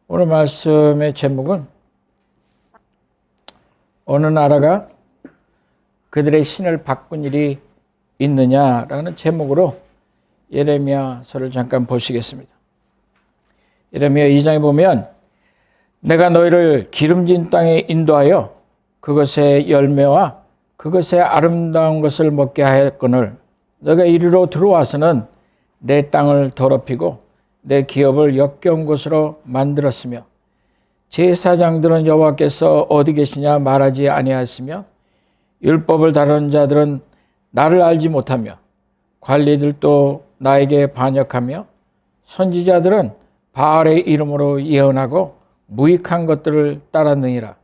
오늘 말씀의 제목은 어느 나라가 그들의 신을 바꾼 일이 있느냐라는 제목으로 예레미야서를 잠깐 보시겠습니다. 예레미야 2장에 보면 내가 너희를 기름진 땅에 인도하여 그것의 열매와 그것의 아름다운 것을 먹게 하였거늘 너희가 이리로 들어와서는 내 땅을 더럽히고 내 기업을 역겨운 곳으로 만들었으며 제사장들은 여호와께서 어디 계시냐 말하지 아니하였으며 율법을 다루는 자들은 나를 알지 못하며 관리들도 나에게 반역하며 선지자들은 바알의 이름으로 예언하고 무익한 것들을 따랐느니라.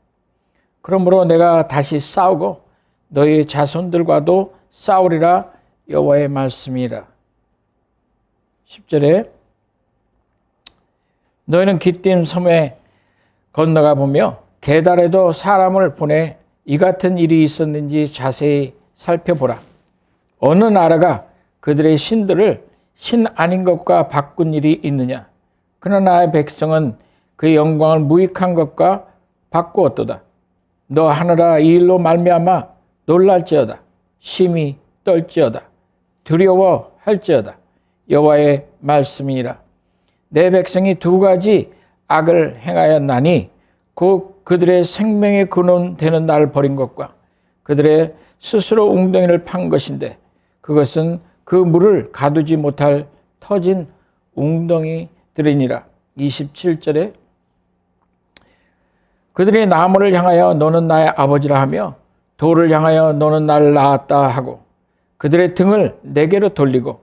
그러므로 내가 다시 싸우고 너희 자손들과도 싸우리라 여호와의 말씀이라. 10절에 너희는 기띔 섬에 건너가 보며 게달에도 사람을 보내 이 같은 일이 있었는지 자세히 살펴보라. 어느 나라가 그들의 신들을 신 아닌 것과 바꾼 일이 있느냐. 그러나 나의 백성은 그의 영광을 무익한 것과 바꾸었도다. 너 하늘아 이 일로 말미암아 놀랄지어다. 심히 떨지어다. 두려워할지어다. 여호와의 말씀이라. 내 백성이 두 가지 악을 행하였나니 그들의 생명의 근원 되는 나를 버린 것과 그들의 스스로 웅덩이를 판 것인데 그것은 그 물을 가두지 못할 터진 웅덩이들이니라. 27절에 그들이 나무를 향하여 너는 나의 아버지라 하며 돌을 향하여 너는 나를 낳았다 하고 그들의 등을 내게로 돌리고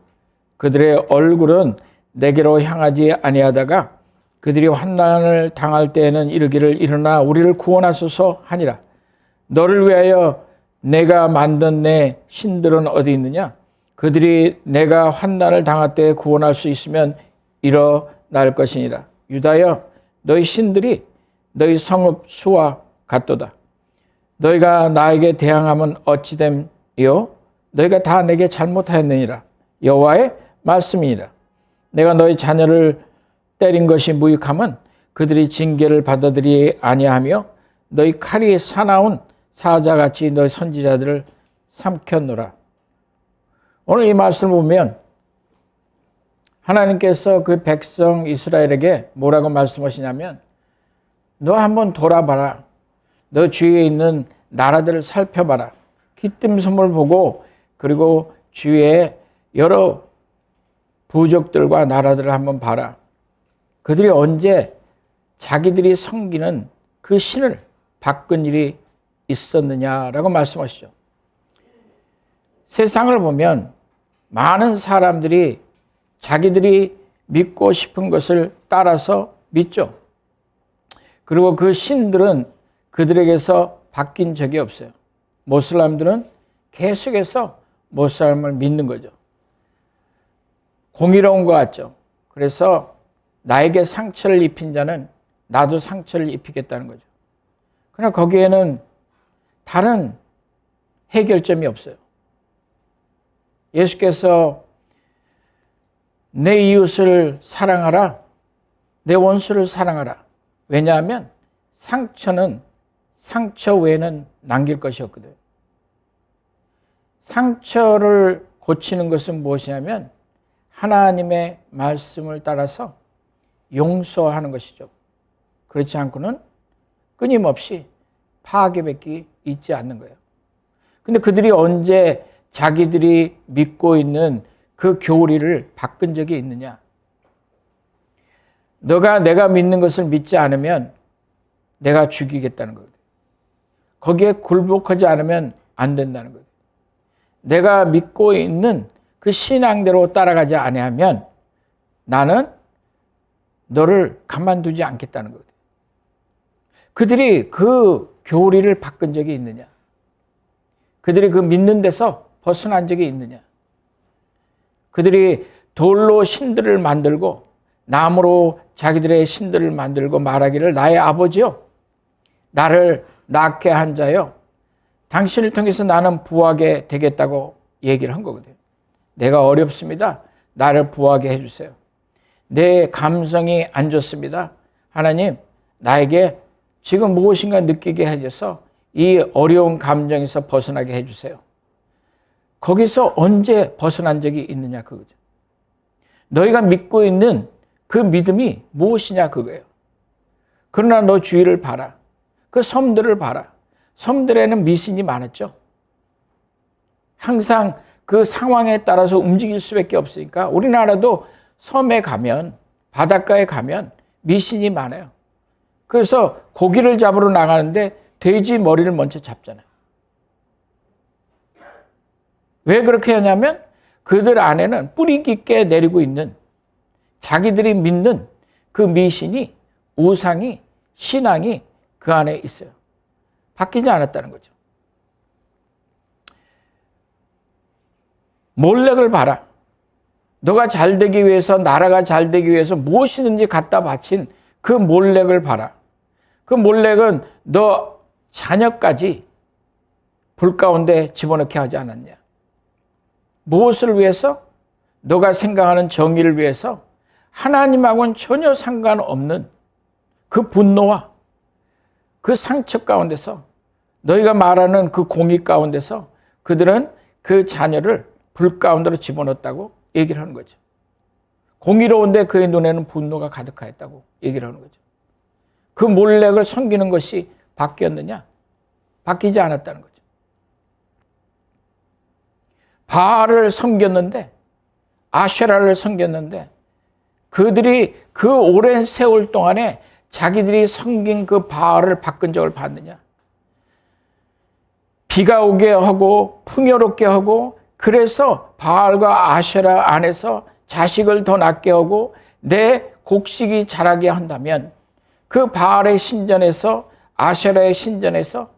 그들의 얼굴은 내게로 향하지 아니하다가 그들이 환난을 당할 때에는 이르기를 일어나 우리를 구원하소서 하니라. 너를 위하여 내가 만든 내 신들은 어디 있느냐? 그들이 내가 환난을 당할 때 구원할 수 있으면 일어날 것이니라. 유다여 너희 신들이 너희 성읍 수와 같도다. 너희가 나에게 대항하면 어찌됨이요? 너희가 다 내게 잘못하였느니라. 여호와의 말씀이니라. 내가 너희 자녀를 때린 것이 무익함은 그들이 징계를 받아들이 아니하며 너희 칼이 사나운 사자같이 너희 선지자들을 삼켰노라. 오늘 이 말씀을 보면 하나님께서 그 백성 이스라엘에게 뭐라고 말씀하시냐면 너 한번 돌아봐라. 너 주위에 있는 나라들을 살펴봐라. 기띔섬을 보고 그리고 주위에 여러 부족들과 나라들을 한번 봐라. 그들이 언제 자기들이 섬기는 그 신을 바꾼 일이 있었느냐라고 말씀하시죠. 세상을 보면 많은 사람들이 자기들이 믿고 싶은 것을 따라서 믿죠. 그리고 그 신들은 그들에게서 바뀐 적이 없어요. 모슬람들은 계속해서 모슬람을 믿는 거죠. 공의로운 것 같죠. 그래서 나에게 상처를 입힌 자는 나도 상처를 입히겠다는 거죠. 그러나 거기에는 다른 해결점이 없어요. 예수께서 내 이웃을 사랑하라, 내 원수를 사랑하라. 왜냐하면 상처는 상처 외에는 남길 것이 없거든요. 상처를 고치는 것은 무엇이냐면 하나님의 말씀을 따라서 용서하는 것이죠. 그렇지 않고는 끊임없이 파괴밖에 있지 않는 거예요. 근데 그들이 언제 자기들이 믿고 있는 그 교리를 바꾼 적이 있느냐? 너가 내가 믿는 것을 믿지 않으면 내가 죽이겠다는 거거든. 거기에 굴복하지 않으면 안 된다는 거거든. 내가 믿고 있는 그 신앙대로 따라가지 아니하면 나는 너를 가만두지 않겠다는 거거든. 그들이 그 교리를 바꾼 적이 있느냐? 그들이 그 믿는 데서 벗어난 적이 있느냐? 그들이 돌로 신들을 만들고 나무로 자기들의 신들을 만들고 말하기를 나의 아버지요, 나를 낳게 한 자요, 당신을 통해서 나는 부하게 되겠다고 얘기를 한 거거든요. 내가 어렵습니다. 나를 부하게 해주세요. 내 감성이 안 좋습니다. 하나님, 나에게 지금 무엇인가 느끼게 해줘서 이 어려운 감정에서 벗어나게 해주세요. 거기서 언제 벗어난 적이 있느냐 그거죠. 너희가 믿고 있는 그 믿음이 무엇이냐 그거예요. 그러나 너 주위를 봐라. 그 섬들을 봐라. 섬들에는 미신이 많았죠. 항상 그 상황에 따라서 움직일 수밖에 없으니까 우리나라도 섬에 가면, 바닷가에 가면 미신이 많아요. 그래서 고기를 잡으러 나가는데 돼지 머리를 먼저 잡잖아요. 왜 그렇게 하냐면 그들 안에는 뿌리 깊게 내리고 있는 자기들이 믿는 그 미신이, 우상이, 신앙이 그 안에 있어요. 바뀌지 않았다는 거죠. 몰렉을 봐라. 너가 잘 되기 위해서, 나라가 잘 되기 위해서 무엇이든지 갖다 바친 그 몰렉을 봐라. 그 몰렉은 너 자녀까지 불 가운데 집어넣게 하지 않았냐. 무엇을 위해서? 너가 생각하는 정의를 위해서 하나님하고는 전혀 상관없는 그 분노와 그 상처 가운데서, 너희가 말하는 그 공의 가운데서 그들은 그 자녀를 불 가운데로 집어넣었다고 얘기를 하는 거죠. 공의로운데 그의 눈에는 분노가 가득하였다고 얘기를 하는 거죠. 그 몰렉을 섬기는 것이 바뀌었느냐? 바뀌지 않았다는 거죠. 바알을 섬겼는데, 아쉐라를 섬겼는데 그들이 그 오랜 세월 동안에 자기들이 섬긴 그 바알을 바꾼 적을 봤느냐? 비가 오게 하고 풍요롭게 하고, 그래서 바알과 아쉐라 안에서 자식을 더 낳게 하고 내 곡식이 자라게 한다면 그 바알의 신전에서, 아쉐라의 신전에서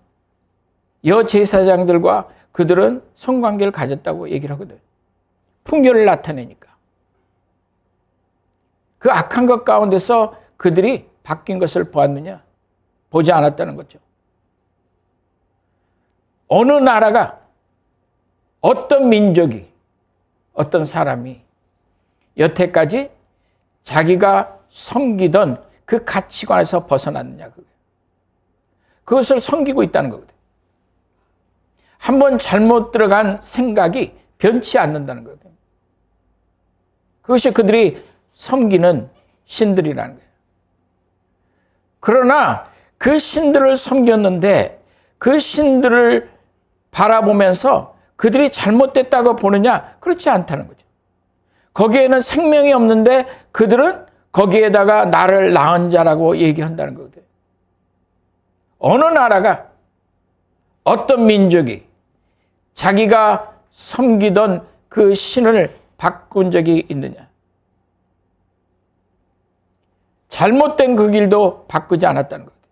여제사장들과 그들은 성관계를 가졌다고 얘기를 하거든. 풍요를 나타내니까. 그 악한 것 가운데서 그들이 바뀐 것을 보았느냐? 보지 않았다는 거죠. 어느 나라가, 어떤 민족이, 어떤 사람이 여태까지 자기가 섬기던 그 가치관에서 벗어났느냐, 그것을 섬기고 있다는 거거든. 한번 잘못 들어간 생각이 변치 않는다는 거거든. 그것이 그들이 섬기는 신들이라는 거예요. 그러나 그 신들을 섬겼는데 그 신들을 바라보면서 그들이 잘못됐다고 보느냐? 그렇지 않다는 거죠. 거기에는 생명이 없는데 그들은 거기에다가 나를 낳은 자라고 얘기한다는 거거든요. 어느 나라가, 어떤 민족이 자기가 섬기던 그 신을 바꾼 적이 있느냐? 잘못된 그 길도 바꾸지 않았다는 거거든요.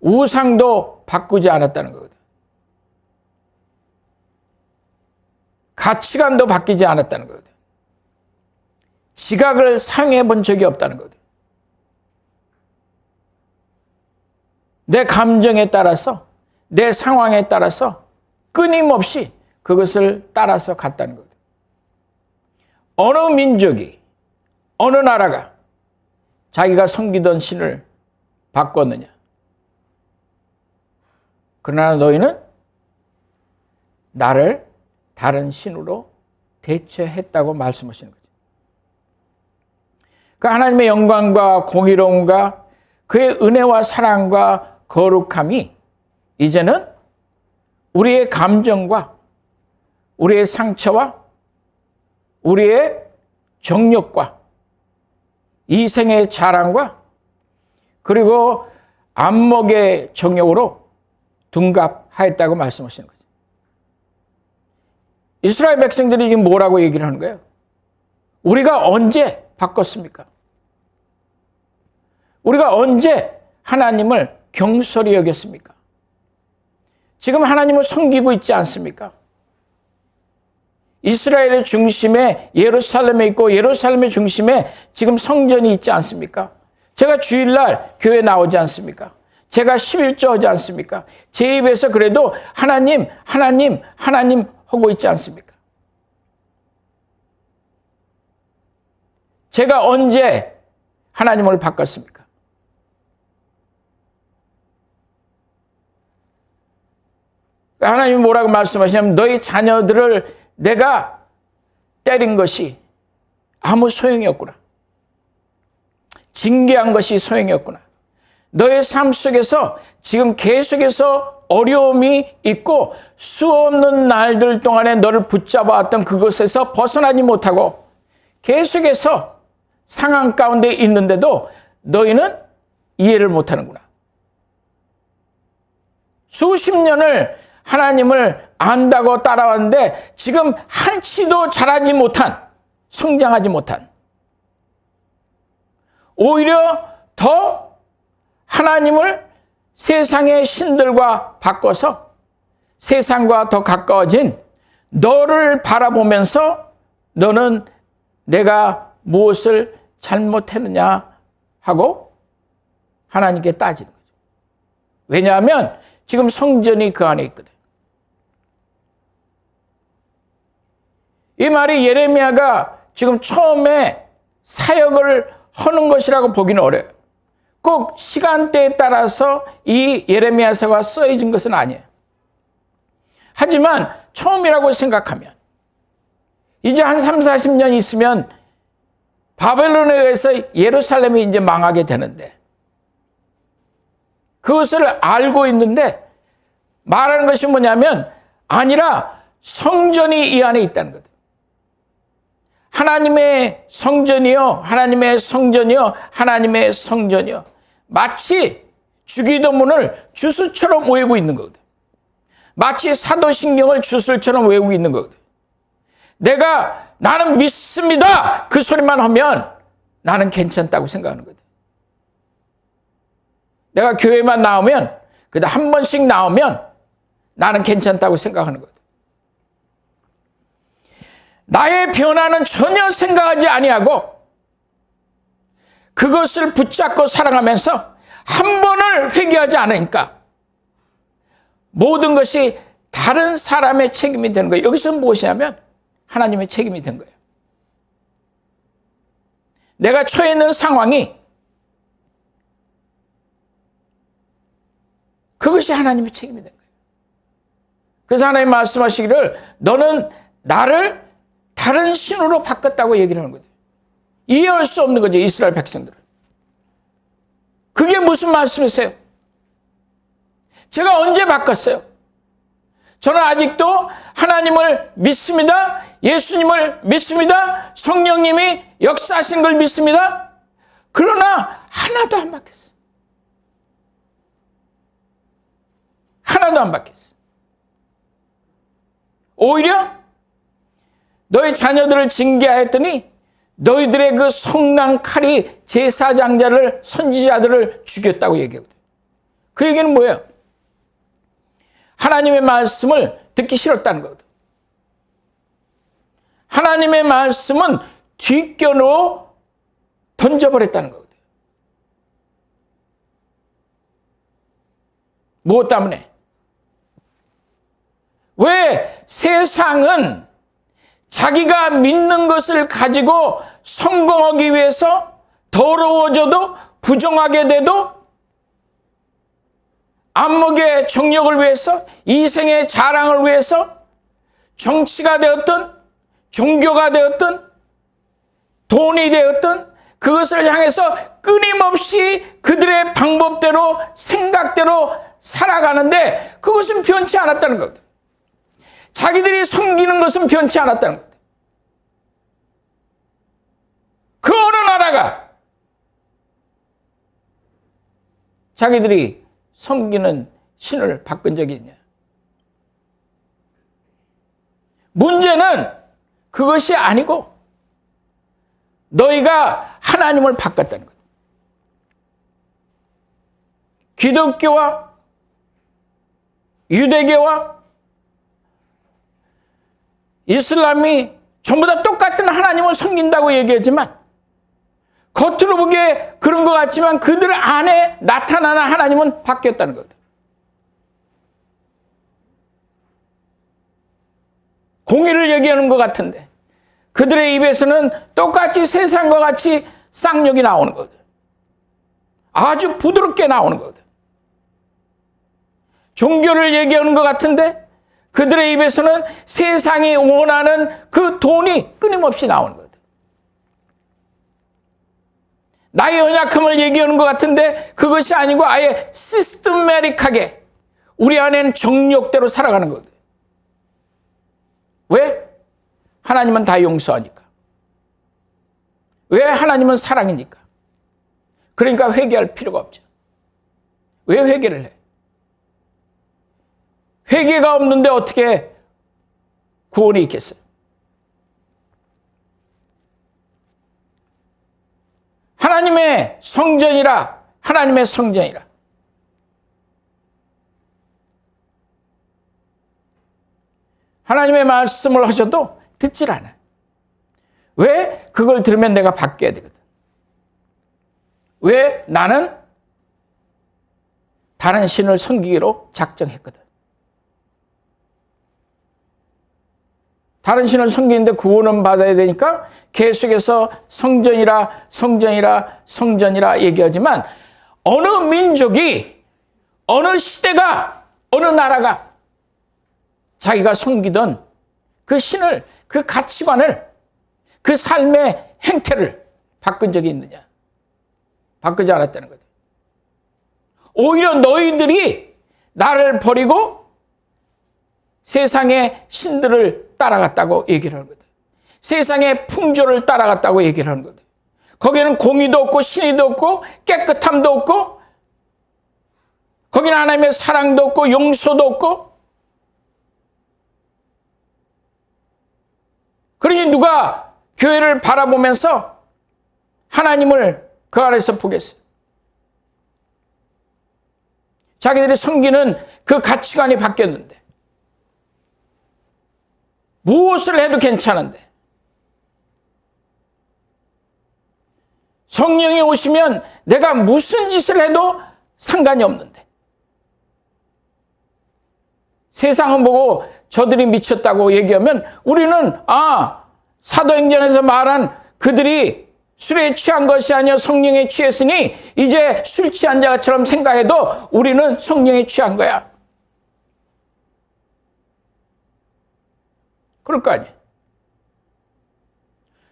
우상도 바꾸지 않았다는 거거든요. 가치관도 바뀌지 않았다는 거거든요. 지각을 사용해 본 적이 없다는 거거든요. 내 감정에 따라서, 내 상황에 따라서 끊임없이 그것을 따라서 갔다는 거거든요. 어느 민족이, 어느 나라가 자기가 섬기던 신을 바꿨느냐? 그러나 너희는 나를 다른 신으로 대체했다고 말씀하시는 거죠. 그 하나님의 영광과 공의로움과 그의 은혜와 사랑과 거룩함이 이제는 우리의 감정과 우리의 상처와 우리의 정욕과 이생의 자랑과 그리고 안목의 정욕으로 둔갑하였다고 말씀하시는 거죠. 이스라엘 백성들이 지금 뭐라고 얘기를 하는 거예요? 우리가 언제 바꿨습니까? 우리가 언제 하나님을 경솔히 여겼습니까? 지금 하나님을 섬기고 있지 않습니까? 이스라엘의 중심에 예루살렘에 있고 예루살렘의 중심에 지금 성전이 있지 않습니까? 제가 주일날 교회 나오지 않습니까? 제가 11조 하지 않습니까? 제 입에서 그래도 하나님, 하나님, 하나님 하고 있지 않습니까? 제가 언제 하나님을 바꿨습니까? 하나님이 뭐라고 말씀하시냐면 너희 자녀들을 내가 때린 것이 아무 소용이 없구나. 징계한 것이 소용이 없구나. 너의 삶 속에서 지금 계속해서 어려움이 있고 수없는 날들 동안에 너를 붙잡아왔던 그것에서 벗어나지 못하고 계속해서 상황 가운데 있는데도 너희는 이해를 못하는구나. 수십 년을 하나님을 안다고 따라왔는데 지금 한치도 자라지 못한, 성장하지 못한, 오히려 더 하나님을 세상의 신들과 바꿔서 세상과 더 가까워진 너를 바라보면서 너는 내가 무엇을 잘못했느냐 하고 하나님께 따지는 거죠. 왜냐하면 지금 성전이 그 안에 있거든. 이 말이 예레미야가 지금 처음에 사역을 하는 것이라고 보기는 어려워요. 꼭 시간대에 따라서 이 예레미야서가 써진 것은 아니에요. 하지만 처음이라고 생각하면 이제 한 3, 40년 있으면 바벨론에 의해서 예루살렘이 이제 망하게 되는데 그것을 알고 있는데 말하는 것이 뭐냐면 아니라 성전이 이 안에 있다는 거죠. 하나님의 성전이요, 하나님의 성전이요, 하나님의 성전이요. 마치 주기도문을 주술처럼 외우고 있는 거거든. 마치 사도신경을 주술처럼 외우고 있는 거거든. 나는 믿습니다. 그 소리만 하면 나는 괜찮다고 생각하는 거거든. 내가 교회만 나오면, 그다 한 번씩 나오면 나는 괜찮다고 생각하는 거거든. 나의 변화는 전혀 생각하지 아니하고 그것을 붙잡고 살아가면서 한 번을 회개하지 않으니까 모든 것이 다른 사람의 책임이 되는 거예요. 여기서 무엇이냐면 하나님의 책임이 된 거예요. 내가 처해 있는 상황이 그것이 하나님의 책임이 된 거예요. 그래서 하나님 말씀하시기를 너는 나를 다른 신으로 바꿨다고 얘기를 하는 거죠. 이해할 수 없는 거죠, 이스라엘 백성들은. 그게 무슨 말씀이세요? 제가 언제 바꿨어요? 저는 아직도 하나님을 믿습니다. 예수님을 믿습니다. 성령님이 역사하신 걸 믿습니다. 그러나 하나도 안 바뀌었어요. 하나도 안 바뀌었어요. 오히려 너희 자녀들을 징계하였더니 너희들의 그 성난 칼이 제사장자를 선지자들을 죽였다고 얘기하거든. 그 얘기는 뭐예요? 하나님의 말씀을 듣기 싫었다는 거거든. 하나님의 말씀은 뒷견으로 던져버렸다는 거거든. 무엇 때문에? 왜 세상은 자기가 믿는 것을 가지고 성공하기 위해서 더러워져도 부정하게 돼도 안목의 정력을 위해서 이생의 자랑을 위해서 정치가 되었든 종교가 되었든 돈이 되었든 그것을 향해서 끊임없이 그들의 방법대로 생각대로 살아가는데 그것은 변치 않았다는 거거든. 자기들이 섬기는 것은 변치 않았다는 것. 그 어느 나라가 자기들이 섬기는 신을 바꾼 적이 있냐? 문제는 그것이 아니고 너희가 하나님을 바꿨다는 것. 기독교와 유대교와 이슬람이 전부 다 똑같은 하나님을 섬긴다고 얘기하지만 겉으로 보기에 그런 것 같지만 그들 안에 나타나는 하나님은 바뀌었다는 거다. 공의를 얘기하는 것 같은데 그들의 입에서는 똑같이 세상과 같이 쌍욕이 나오는 거다. 아주 부드럽게 나오는 거거든. 종교를 얘기하는 것 같은데 그들의 입에서는 세상이 원하는 그 돈이 끊임없이 나오는 거거든. 나의 연약함을 얘기하는 것 같은데 그것이 아니고 아예 시스템매틱하게 우리 안에는 정욕대로 살아가는 거거든. 왜? 하나님은 다 용서하니까. 왜? 하나님은 사랑이니까. 그러니까 회개할 필요가 없죠. 왜 회개를 해? 회개가 없는데 어떻게 구원이 있겠어요? 하나님의 성전이라, 하나님의 성전이라. 하나님의 말씀을 하셔도 듣질 않아요. 왜? 그걸 들으면 내가 바뀌어야 되거든. 왜? 나는 다른 신을 섬기기로 작정했거든. 다른 신을 섬기는데 구원은 받아야 되니까 계속해서 성전이라 성전이라 성전이라 얘기하지만 어느 민족이 어느 시대가 어느 나라가 자기가 섬기던 그 신을 그 가치관을 그 삶의 행태를 바꾼 적이 있느냐? 바꾸지 않았다는 거죠. 오히려 너희들이 나를 버리고 세상의 신들을 따라갔다고 얘기를 하는 거다. 세상의 풍조를 따라갔다고 얘기를 하는 거다. 거기는 공의도 없고 신의도 없고 깨끗함도 없고 거기는 하나님의 사랑도 없고 용서도 없고 그러니 누가 교회를 바라보면서 하나님을 그 안에서 보겠어요. 자기들이 섬기는 그 가치관이 바뀌었는데 무엇을 해도 괜찮은데 성령이 오시면 내가 무슨 짓을 해도 상관이 없는데 세상은 보고 저들이 미쳤다고 얘기하면 우리는 사도행전에서 말한 그들이 술에 취한 것이 아니라 성령에 취했으니 이제 술 취한 자처럼 생각해도 우리는 성령에 취한 거야. 그럴 거 아니에요.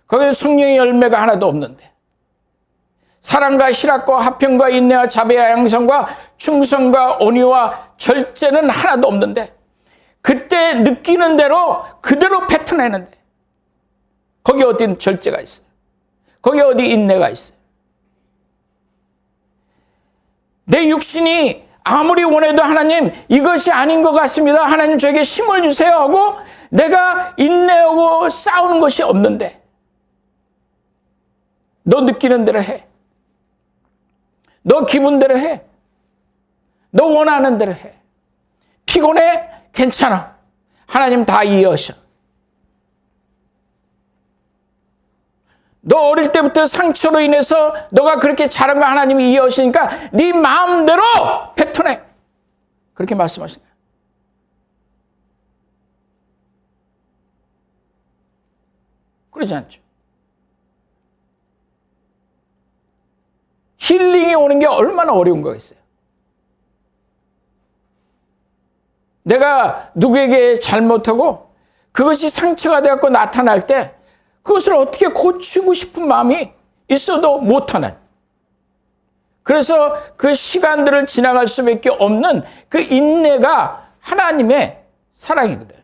거기에 성령의 열매가 하나도 없는데 사랑과 희락과 화평과 인내와 자비와 양성과 충성과 온유와 절제는 하나도 없는데 그때 느끼는 대로 그대로 뱉어내는데 거기 어디 절제가 있어요? 거기 어디 인내가 있어요? 내 육신이 아무리 원해도 하나님 이것이 아닌 것 같습니다. 하나님 저에게 힘을 주세요 하고 내가 인내하고 싸우는 것이 없는데 너 느끼는 대로 해. 너 기분대로 해. 너 원하는 대로 해. 피곤해? 괜찮아. 하나님 다 이해하셔. 너 어릴 때부터 상처로 인해서 너가 그렇게 자란 거 하나님이 이해하시니까 네 마음대로 뱉어내. 그렇게 말씀하시네요. 그러지 않죠. 힐링이 오는 게 얼마나 어려운 거겠어요. 내가 누구에게 잘못하고 그것이 상처가 되어서 나타날 때 그것을 어떻게 고치고 싶은 마음이 있어도 못하는. 그래서 그 시간들을 지나갈 수밖에 없는 그 인내가 하나님의 사랑이거든.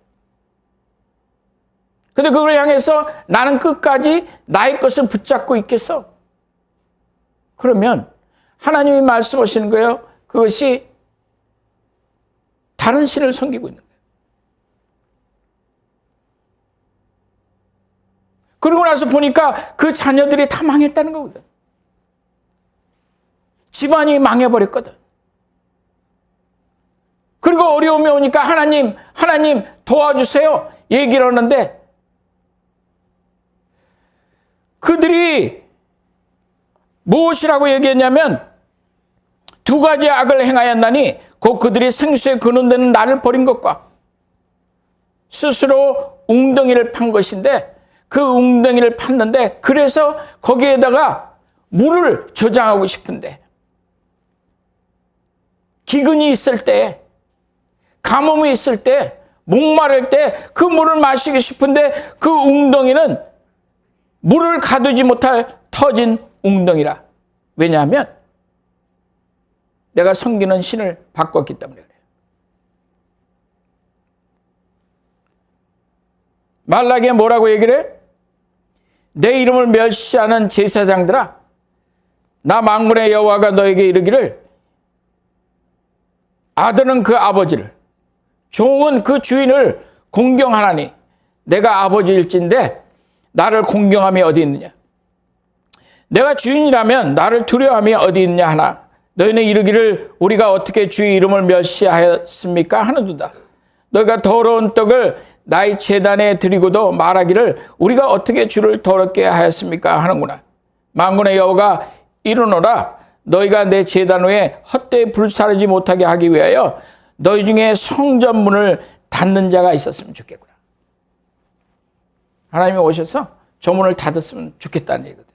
근데 그걸 향해서 나는 끝까지 나의 것을 붙잡고 있겠어? 그러면 하나님이 말씀하시는 거예요. 그것이 다른 신을 섬기고 있는 거예요. 그러고 나서 보니까 그 자녀들이 다 망했다는 거거든. 집안이 망해버렸거든. 그리고 어려움이 오니까 하나님 도와주세요. 얘기를 하는데 그들이 무엇이라고 얘기했냐면 두 가지 악을 행하였나니 곧 그들이 생수에 근원되는 나를 버린 것과 스스로 웅덩이를 판 것인데 그 웅덩이를 팠는데 그래서 거기에다가 물을 저장하고 싶은데 기근이 있을 때, 가뭄이 있을 때, 목마를 때 그 물을 마시고 싶은데 그 웅덩이는 물을 가두지 못할 터진 웅덩이라. 왜냐하면 내가 섬기는 신을 바꿨기 때문에 그래요. 말라기에 뭐라고 얘기를 해? 내 이름을 멸시하는 제사장들아, 나 만군의 여호와가 너에게 이르기를 아들은 그 아버지를, 종은 그 주인을 공경하나니 내가 아버지일진데 나를 공경함이 어디 있느냐? 내가 주인이라면 나를 두려워함이 어디 있느냐 하나 너희는 이르기를 우리가 어떻게 주의 이름을 멸시하였습니까 하는도다. 너희가 더러운 떡을 나의 제단에 드리고도 말하기를 우리가 어떻게 주를 더럽게 하였습니까 하는구나. 만군의 여호와가 이르노라. 너희가 내 제단 위에 헛되이 불사르지 못하게 하기 위하여 너희 중에 성전 문을 닫는 자가 있었으면 좋겠구나. 하나님이 오셔서 저 문을 닫았으면 좋겠다는 얘기거든.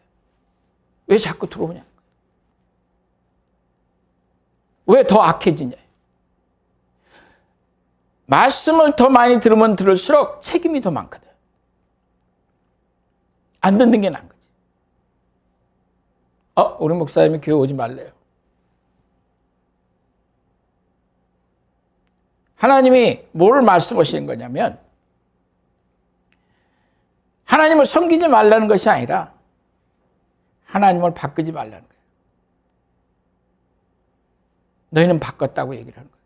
왜 자꾸 들어오냐? 왜 더 악해지냐? 말씀을 더 많이 들으면 들을수록 책임이 더 많거든. 안 듣는 게 나은 거지. 우리 목사님이 교회 오지 말래요. 하나님이 뭘 말씀하시는 거냐면 하나님을 섬기지 말라는 것이 아니라 하나님을 바꾸지 말라는 거예요. 너희는 바꿨다고 얘기를 하는 거예요.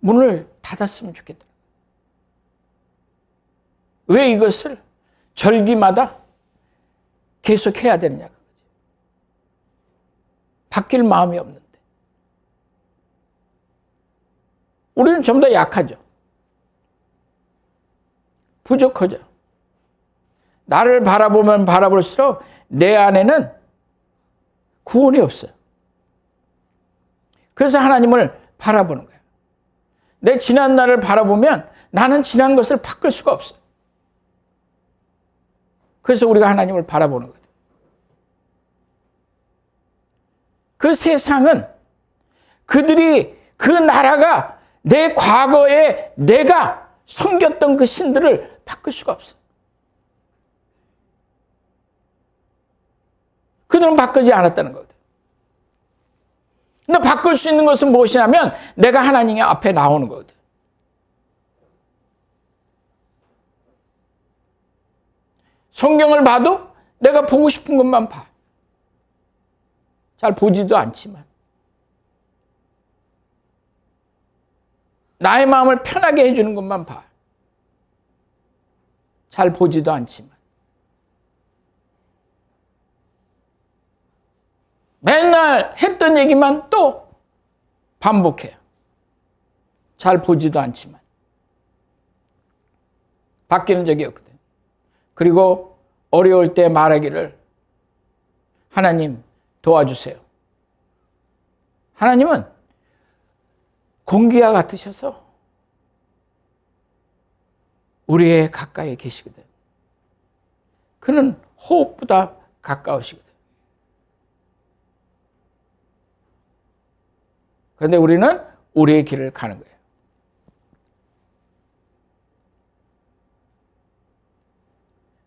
문을 닫았으면 좋겠다. 왜 이것을 절기마다 계속 해야 되느냐. 바뀔 마음이 없는데. 우리는 좀 더 약하죠. 부족하죠. 나를 바라보면 바라볼수록 내 안에는 구원이 없어요. 그래서 하나님을 바라보는 거예요. 내 지난 날을 바라보면 나는 지난 것을 바꿀 수가 없어요. 그래서 우리가 하나님을 바라보는 거예요. 그 세상은 그들이 그 나라가 내 과거에 내가 섬겼던 그 신들을 바꿀 수가 없어요. 그들은 바꾸지 않았다는 거거든. 근데 바꿀 수 있는 것은 무엇이냐면 내가 하나님의 앞에 나오는 거거든. 성경을 봐도 내가 보고 싶은 것만 봐. 잘 보지도 않지만. 나의 마음을 편하게 해주는 것만 봐. 잘 보지도 않지만. 맨날 했던 얘기만 또 반복해요. 잘 보지도 않지만. 바뀌는 적이 없거든. 그리고 어려울 때 말하기를 하나님 도와주세요. 하나님은 공기와 같으셔서 우리의 가까이에 계시거든. 그는 호흡보다 가까우시거든. 그런데 우리는 우리의 길을 가는 거예요.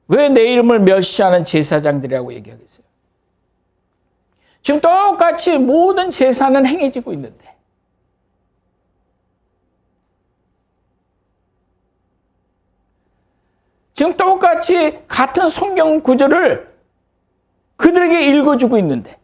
왜 내 이름을 멸시하는 제사장들이라고 얘기하겠어요? 지금 똑같이 모든 제사는 행해지고 있는데 지금 똑같이 같은 성경 구절을 그들에게 읽어주고 있는데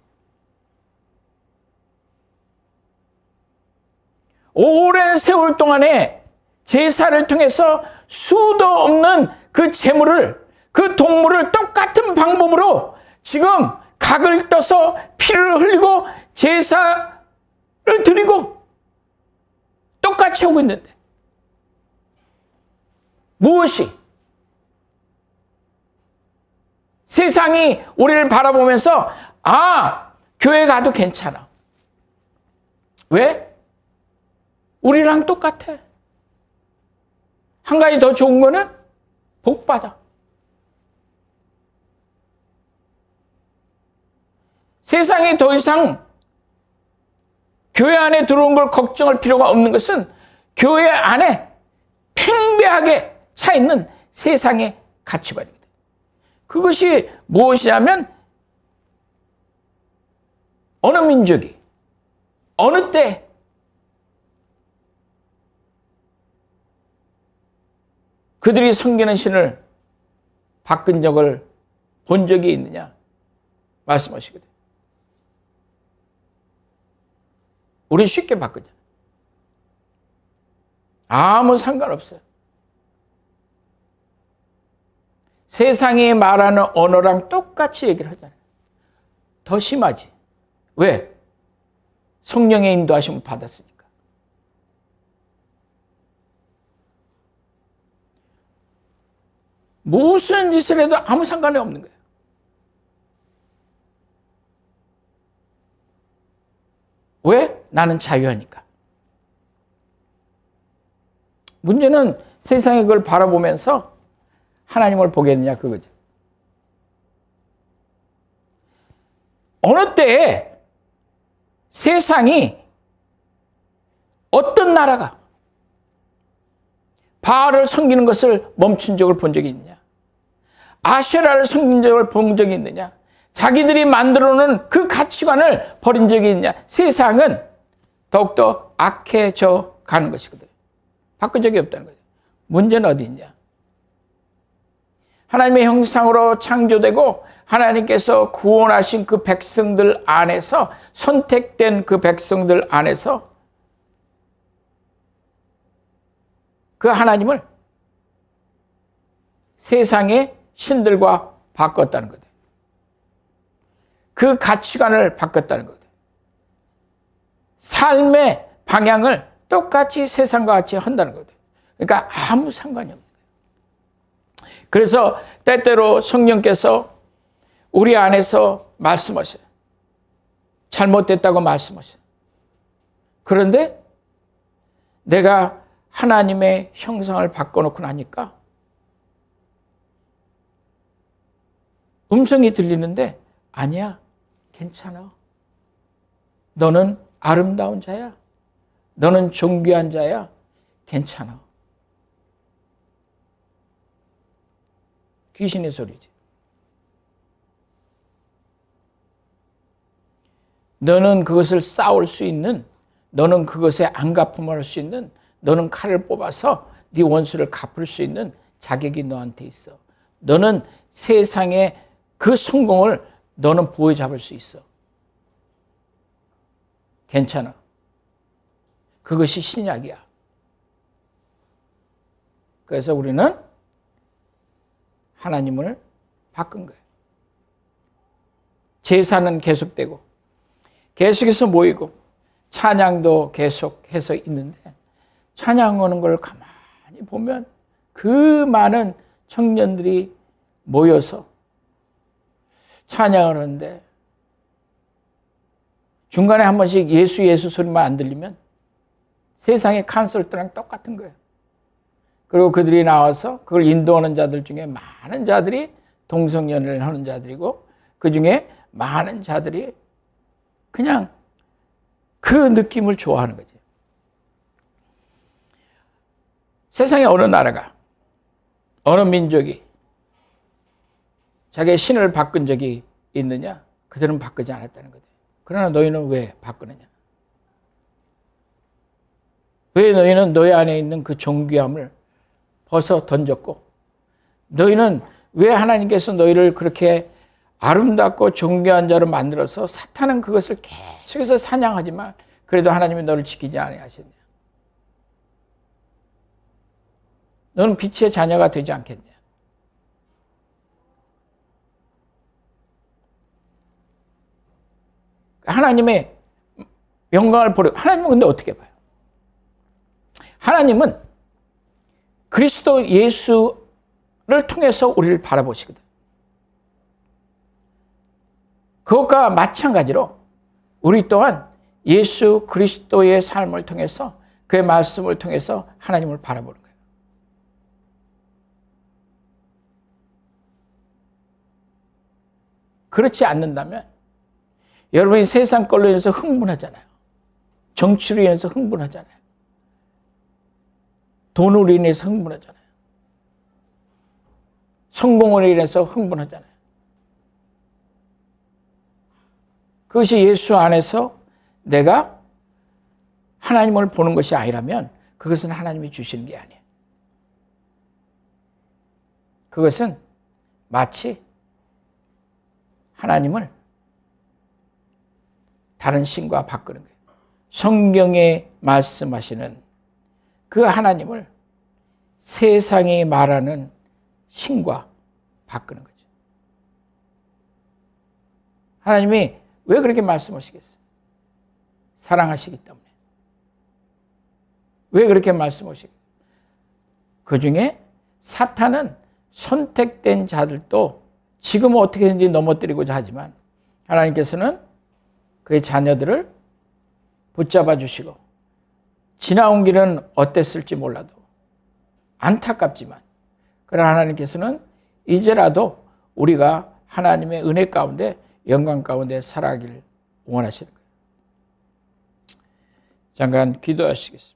오랜 세월 동안에 제사를 통해서 수도 없는 그 제물을 그 동물을 똑같은 방법으로 지금 각을 떠서 피를 흘리고 제사를 드리고 똑같이 하고 있는데 무엇이 세상이 우리를 바라보면서 교회 가도 괜찮아. 왜? 우리랑 똑같아. 한 가지 더 좋은 거는 복 받아. 세상이 더 이상 교회 안에 들어온 걸 걱정할 필요가 없는 것은 교회 안에 팽배하게 차 있는 세상의 가치관입니다. 그것이 무엇이냐면 어느 민족이 어느 때 그들이 섬기는 신을 바꾼 적을 본 적이 있느냐 말씀하시거든요. 우리 쉽게 바꾸잖아요. 아무 상관없어요. 세상이 말하는 언어랑 똑같이 얘기를 하잖아요. 더 심하지. 왜? 성령의 인도하심을 받았으니까. 무슨 짓을 해도 아무 상관이 없는 거예요. 왜? 나는 자유하니까. 문제는 세상이 그걸 바라보면서 하나님을 보겠느냐 그거죠. 어느 때에 세상이 어떤 나라가 바알을 섬기는 것을 멈춘 적을 본 적이 있느냐? 아세라를 섬긴 적을 본 적이 있느냐? 자기들이 만들어놓은 그 가치관을 버린 적이 있느냐? 세상은 더욱더 악해져 가는 것이거든요. 바꾼 적이 없다는 거죠. 문제는 어디 있냐? 하나님의 형상으로 창조되고 하나님께서 구원하신 그 백성들 안에서, 선택된 그 백성들 안에서 그 하나님을 세상의 신들과 바꿨다는 거예요. 그 가치관을 바꿨다는 거예요. 삶의 방향을 똑같이 세상과 같이 한다는 거예요. 그러니까 아무 상관이 없는 거예요. 그래서 때때로 성령께서 우리 안에서 말씀하셔요. 잘못됐다고 말씀하셔요. 그런데 내가 하나님의 형상을 바꿔놓고 나니까 음성이 들리는데 아니야, 괜찮아. 너는 아름다운 자야. 너는 존귀한 자야. 괜찮아. 귀신의 소리지. 너는 그것을 싸울 수 있는, 너는 그것에 안갚음을 할 수 있는, 너는 칼을 뽑아서 네 원수를 갚을 수 있는 자격이 너한테 있어. 너는 세상의 그 성공을 너는 보여잡을 수 있어. 괜찮아. 그것이 신약이야. 그래서 우리는 하나님을 바꾼 거예요. 제사는 계속되고 계속해서 모이고 찬양도 계속해서 있는데 찬양하는 걸 가만히 보면 그 많은 청년들이 모여서 찬양을 하는데 중간에 한 번씩 예수 소리만 안 들리면 세상의 콘서트랑 똑같은 거예요. 그리고 그들이 나와서 그걸 인도하는 자들 중에 많은 자들이 동성연애를 하는 자들이고 그 중에 많은 자들이 그냥 그 느낌을 좋아하는 거죠. 세상의 어느 나라가, 어느 민족이 자기의 신을 바꾼 적이 있느냐? 그들은 바꾸지 않았다는 거죠. 그러나 너희는 왜 바꾸느냐? 왜 너희는 너희 안에 있는 그 존귀함을 벗어 던졌고, 너희는 왜 하나님께서 너희를 그렇게 아름답고 존귀한 자로 만들어서 사탄은 그것을 계속해서 사냥하지만 그래도 하나님이 너를 지키지 아니하셨냐? 너는 빛의 자녀가 되지 않겠냐? 하나님의 영광을 보려고. 하나님은 근데 어떻게 봐요? 하나님은 그리스도 예수를 통해서 우리를 바라보시거든. 그것과 마찬가지로 우리 또한 예수 그리스도의 삶을 통해서, 그의 말씀을 통해서 하나님을 바라보는 거예요. 그렇지 않는다면 여러분이 세상 걸로 인해서 흥분하잖아요. 정치로 인해서 흥분하잖아요. 돈으로 인해서 흥분하잖아요. 성공으로 인해서 흥분하잖아요. 그것이 예수 안에서 내가 하나님을 보는 것이 아니라면 그것은 하나님이 주시는 게 아니에요. 그것은 마치 하나님을 다른 신과 바꾸는 거예요. 성경에 말씀하시는 그 하나님을 세상이 말하는 신과 바꾸는 거죠. 하나님이 왜 그렇게 말씀하시겠어요? 사랑하시기 때문에. 왜 그렇게 말씀하시겠어요? 그 중에 사탄은 선택된 자들도 지금 어떻게든지 넘어뜨리고자 하지만 하나님께서는 그의 자녀들을 붙잡아 주시고 지나온 길은 어땠을지 몰라도 안타깝지만 그러나 하나님께서는 이제라도 우리가 하나님의 은혜 가운데 영광 가운데 살아가기를 원하시는 거예요. 잠깐 기도하시겠습니다.